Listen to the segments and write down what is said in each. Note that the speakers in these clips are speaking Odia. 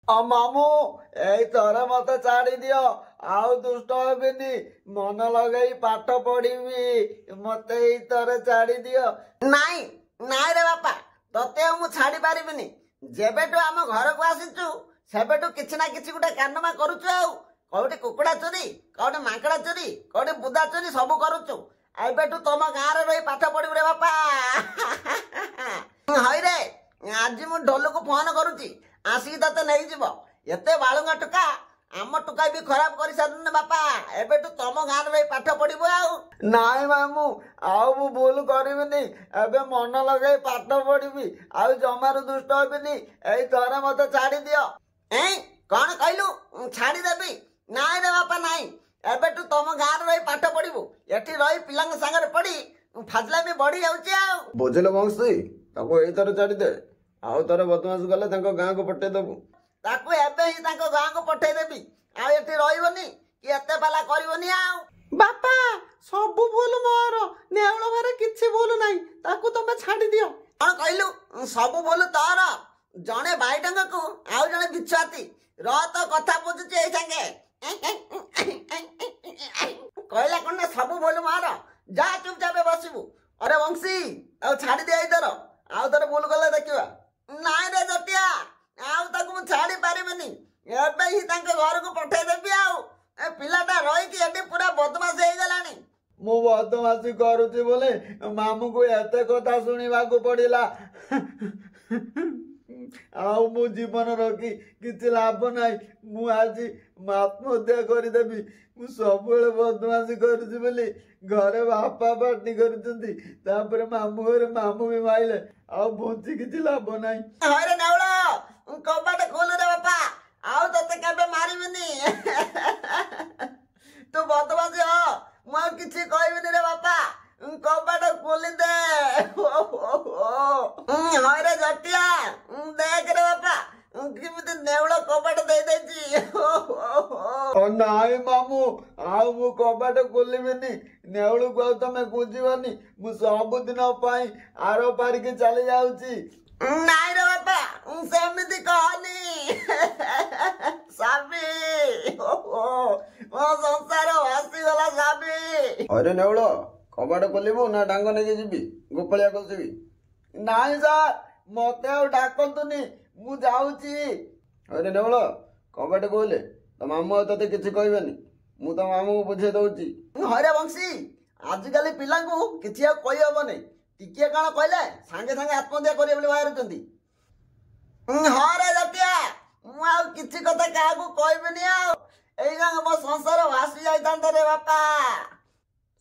ମାମୁଁ ଏଇଥର ମତେ ଛାଡି ଦିଅ, ଆଉ ଦୁଷ୍ଟ ହେବିନି, ମନ ଲଗେଇ ପାଠ ପଢିବି, ମତେ ଏଇଥର ଛାଡି ଦିଅ। ନାଇଁ ନାଇଁ ରେ ବାପା, ତତେ ଆଉ ମୁଁ ଛାଡି ପାରିବିନି। ଯେବେଠୁ ଆମ ଘରକୁ ଆସିଛୁ ସେବେଠୁ କିଛି ନା କିଛି ଗୋଟେ କାରନାମା କରୁଛୁ। ଆଉ କୋଉଠି କୁକୁଡ଼ା ଚୋରି, କୋଉଠି ମାଙ୍କଡା ଚୋରି, କୋଉଠି ବୁଦା ଚୋରି ସବୁ କରୁଛୁ। ଏବେଠୁ ତମ ଗାଁରେ ରହି ପାଠ ପଢିବୁ ରେ ବାପା। ହଇରେ, ଆଜି ମୁଁ ଢୋଲକୁ ଫୋନ କରୁଛି, ଆସିକି ତତେ ନେଇଯିବ। ଏତେ ବାଳୁଙ୍ଗା ଟୁକା, ଆମ ଟୁକା ବି ଖରାପ କରିସାରିଲୁନି ବାପା। ଏବେଠୁ ତମ ଗାଁରେ ରହି ପାଠ ପଢିବୁ। ଆଉ ନାଇଁ ମାମୁଁ, ଆଉ ମୁଁ ଭୁଲ କରିବିନି, ଏବେ ମନ ଲଗେଇ ପାଠ ପଢିବି, ଆଉ ଜମାରୁ ଦୁଷ୍ଟ ହେବିନି, ଏଇଥର ମତେ ଛାଡି ଦିଅ। କଣ କହିଲୁ? ଛାଡିଦେବି? ନାଇଁ ରେ ବାପା ନାଇଁ, ଏବେଠୁ ତମ ଗାଁରେ ରହି ପାଠ ପଢିବୁ। ଏଠି ରହି ପିଲାଙ୍କ ସାଙ୍ଗରେ ପଢି ଫାଜଲାମି ବଢି ଯାଉଛି। ଆଉ ବୁଝିଲ ବଂଶୀ, ତାକୁ ଏଇଥର ଛାଡିଦେ, ଆଉ ଥରେ ବଦମାସ ଗଲେ ତାଙ୍କ ଗାଁକୁ ପଠେଇଦବୁ। ତାକୁ ଏବେ ହିଁ ତାଙ୍କ ଗାଁକୁ ପଠେଇଦେବି, ଆଉ ଏଠି ରହିବନି କି ଏତେ ପାଲା କରିବନି। ଆଉ ବାପା, ସବୁ ଭୁଲ ମୋର, ନେଉଳ ଘରେ କିଛି ଭୁଲ ନାହିଁ, ତାକୁ ତମେ ଛାଡି ଦିଅ। କଣ କହିଲୁ? ସବୁ ଭୁଲ ତୋର। ଜଣେ ବାଇଡଙ୍ଗକୁ ଆଉ ଜଣେ ବିଛୁଆତି। ର ତ କଥା ବୁଝୁଛି ଏଇ ସାଙ୍ଗେ। କହିଲା କଣ ନା ସବୁ ଭୁଲ ମୋର। ଯା ଚୁପଚାପ ବସିବୁ। ଅରେ ବଂଶୀ, ଆଉ ଛାଡି ଦିଅ ଏଇଥର, ଆଉ ଥରେ ଭୁଲ କଲେ ଦେଖିବା। ନାଇଁ ରେ ଜଟିଆ, ଆଉ ତାକୁ ମୁଁ ଛାଡି ପାରିବିନି। ଏବେ ହିଁ ତାଙ୍କ ଘରକୁ ପଠେଇଦେବି। ଆଉ ଏ ପିଲାଟା ରହିକି ଏଠି ପୁରା ବଦମାସ ହେଇଗଲାଣି। ମୁଁ ବଦମାସି କରୁଛି ବୋଲି ମାମୁଁକୁ ଏତେ କଥା ଶୁଣିବାକୁ ପଡିଲା। ଆଉ ମୁଁ ଜୀବନ ରଖି କିଛି ଲାଭ ନାହିଁ, ମୁଁ ଆଜି ଆତ୍ମହତ୍ୟା କରିଦେବି। ମୁଁ ସବୁବେଳେ ବଦମାସି କରୁଛି ବୋଲି ଘରେ ବାପା ପାଟି କରୁଛନ୍ତି, ତାପରେ ମାମୁଁ ଘରେ ମାମୁଁ ବି ମାଇଲେ, ଆଉ ବଞ୍ଚି କିଛି ଲାଭ ନାହିଁ। ହଇରେ ନେଉଳ, କବାଟ ଖୋଲରେ ବାପା, ଆଉ ତତେ କେବେ ମାରିବିନି। ତୁ ବଦମାସି ହ, ମୁଁ ଆଉ କିଛି କହିବିନି ରେ ବାପା। କବାଟ ଖୋଲିଦେ। ହଇରେ ଜଟିଆ, ଦେଖରେ ବାପା, କେମିତି ନେଉଳ କବାଟ ଦେଇଦେଇଛି। ନାଇଁ ମାମୁଁ, ଆଉ ମୁଁ କବାଟ ଖୋଲିବିନି, ନେଉଳକୁ ଆଉ ତମେ ବୁଝିବନି, ମୁଁ ସବୁଦିନ ପାଇଁ ଆର ପାରିକି ଚାଲି ଯାଉଛି। ନାଇଁ ରେ ବାପା, ସେମିତି କହନି। ସାବି, ମୋ ସଂସାର ଭାସିଗଲା ସାବି। ଅରେ ନେଉଳ, କବାଟ ଖୋଲିବୁ ନା ଡାଙ୍ଗ ନେଇକି ଯିବି, ଗୋପାଳିଆ କଷିବି? ନାଇଁ ସାର୍, ମତେ ଆଉ ଡାକନ୍ତୁନି, ମୁଁ ଯାଉଛି। ଅରେ ନେଉଳ, କବାଟ ଖୋଲେ, ତ ମାମୁଁ ଆଉ ତତେ କିଛି କହିବେନି, ମୁଁ ତ ମାମୁଁକୁ ବୁଝେଇ ଦଉଛି। ହଇରେ ବଂଶୀ, ଆଜିକାଲି ପିଲାଙ୍କୁ କିଛି ଆଉ କହିହବନି। ଟିକିଏ କଣ କହିଲେ ସାଙ୍ଗେ ସାଙ୍ଗେ ଆତ୍ମହତ୍ୟା କରିବେ ବୋଲି ବାହାରୁଛନ୍ତି। ହରେ ଜଟିଆ, ମୁଁ ଆଉ କିଛି କଥା କାହାକୁ କହିବିନି। ଆଉ ଏଇ ଗାଁ ମୋ ସଂସାର ଭାସି ଯାଇଥାନ୍ତା ରେ ବାପା।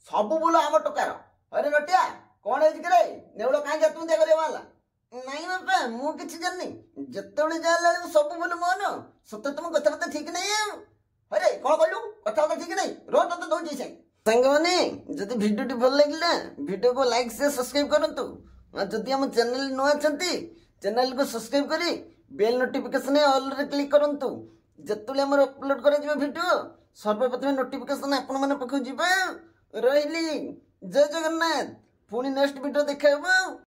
ସବୁ ଭୁଲ ଆମ ଟୋକାର। ହରେ ଜଟିଆ, କଣ ହେଇଛି କି ରେ? ନେଉଳ କାହିଁକି ଆତ୍ମହତ୍ୟା କରିବା ବାହାରିଲା? ନାଇଁ ବାପା, ମୁଁ କିଛି ଜାଣିନି। ଯେତେବେଳେ ଯାହା ହେଲାବେଳକୁ ସବୁ ଭୁଲ ମୋର। ସତ ତମ କଥାବାର୍ତ୍ତା ଠିକ ନାହିଁ। ଆଉ ହରେ କଣ କହିଲୁ? କଥାବାର୍ତ୍ତା ଠିକ ନାହିଁ, ରୋ ତତେ ଦଉଛି ସେ। ସାଙ୍ଗମାନେ, ଯଦି ଭିଡ଼ିଓଟି ଭଲ ଲାଗିଲା ଭିଡ଼ିଓକୁ ଲାଇକ୍ ସେୟାର ସବସ୍କ୍ରାଇବ କରନ୍ତୁ। ଯଦି ଆମ ଚ୍ୟାନେଲ ନୂଆ ଅଛନ୍ତି, ଚ୍ୟାନେଲକୁ ସବସ୍କ୍ରାଇବ କରି ବେଲ୍ ନୋଟିଫିକେସନ ଅଲରେ କ୍ଲିକ୍ କରନ୍ତୁ। ଯେତେବେଳେ ଆମର ଅପଲୋଡ କରାଯିବ ଭିଡ଼ିଓ, ସର୍ବପ୍ରଥମେ ନୋଟିଫିକେସନ ଆପଣମାନଙ୍କ ପାଖକୁ ଯିବ। ରହିଲି, ଜୟ ଜଗନ୍ନାଥ। ପୁଣି ନେକ୍ସଟ ଭିଡ଼ିଓ ଦେଖା ହେବ।